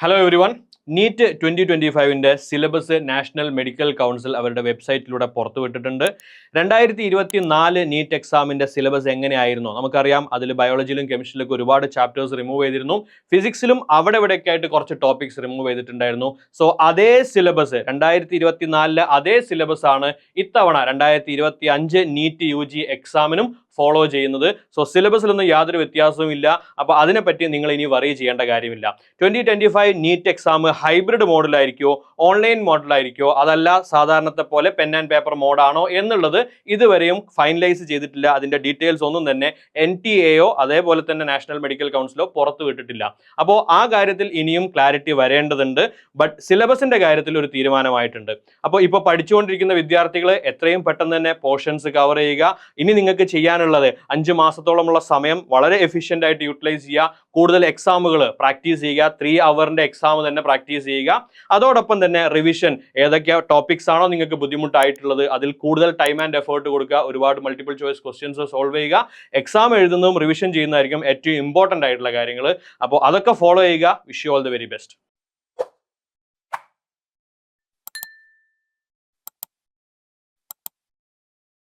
Hello everyone. NEET 2025 syllabus national medical council അവരുടെ വെബ്സൈറ്റിലൂടെ പുറത്തുവിട്ടിട്ടുണ്ട്. 2024 NEET എക്സാമിന്റെ സിലബസ് എങ്ങനെയായിരുന്നു നമുക്കറിയാം. അതിൽ ബയോളജിയിലും കെമിസ്ട്രിയിലൊക്കെ ഒരുപാട് ചാപ്റ്റേഴ്സ് റിമൂവ് ചെയ്തിരുന്നു. ഫിസിക്സിലും അവിടെ ഇവിടെയൊക്കെ ആയിട്ട് കുറച്ച് ടോപ്പിക്സ് റിമൂവ് ചെയ്തിട്ടുണ്ടായിരുന്നു. സോ അതേ സിലബസ് 2024 അതേ സിലബസ് ആണ് ഇത്തവണ 2025 നീറ്റ് UG എക്സാമിനും ഫോളോ ചെയ്യുന്നത്. സോ സിലബസിലൊന്നും യാതൊരു വ്യത്യാസവും ഇല്ല. അപ്പോൾ അതിനെപ്പറ്റി നിങ്ങൾ ഇനി വറി ചെയ്യേണ്ട കാര്യമില്ല. 2025 നീറ്റ് എക്സാം ഹൈബ്രിഡ് മോഡിലായിരിക്കുമോ, ഓൺലൈൻ മോഡിലായിരിക്കുമോ, അതല്ല സാധാരണത്തെ പോലെ പെൻ ആൻഡ് പേപ്പർ മോഡാണോ എന്നുള്ളത് ഇതുവരെയും ഫൈനലൈസ് ചെയ്തിട്ടില്ല. അതിന്റെ ഡീറ്റെയിൽസ് ഒന്നും തന്നെ NTA അതേപോലെ തന്നെ നാഷണൽ മെഡിക്കൽ കൗൺസിലോ പുറത്തു വിട്ടിട്ടില്ല. അപ്പോൾ ആ കാര്യത്തിൽ ഇനിയും ക്ലാരിറ്റി വരേണ്ടതുണ്ട്. ബട്ട് സിലബസിന്റെ കാര്യത്തിൽ ഒരു തീരുമാനമായിട്ടുണ്ട്. അപ്പോൾ ഇപ്പോൾ പഠിച്ചുകൊണ്ടിരിക്കുന്ന വിദ്യാർത്ഥികൾ എത്രയും പെട്ടെന്ന് തന്നെ പോർഷൻസ് കവർ ചെയ്യുക. ഇനി നിങ്ങൾക്ക് ചെയ്യാനുള്ള 5 മാസത്തോളമുള്ള സമയം വളരെ എഫിഷ്യന്റ് ആയിട്ട് യൂട്ടിലൈസ് ചെയ്യുക. കൂടുതൽ എക്സാമുകൾ പ്രാക്ടീസ് ചെയ്യുക. 3 അവറിന്റെ എക്സാം തന്നെ പ്രാക്ടീസ് ചെയ്യുക. അതോടൊപ്പം തന്നെ റിവിഷൻ, ഏതൊക്കെ ടോപ്പിക്സ് ആണോ നിങ്ങൾക്ക് ബുദ്ധിമുട്ടായിട്ടുള്ളത് അതിൽ കൂടുതൽ ടൈം ആൻഡ് എഫേർട്ട് കൊടുക്കുക. ഒരുപാട് മൾട്ടിപ്പിൾ ചോയ്സ് ക്വസ്റ്റ്യൻസ് സോൾവ് ചെയ്യുക. എക്സാം എഴുതുന്നതും റിവിഷൻ ചെയ്യുന്നതായിരിക്കും ഏറ്റവും ഇമ്പോർട്ടന്റ് ആയിട്ടുള്ള കാര്യങ്ങൾ. അപ്പോൾ അതൊക്കെ ഫോളോ ചെയ്യുക. Wish you all the very best.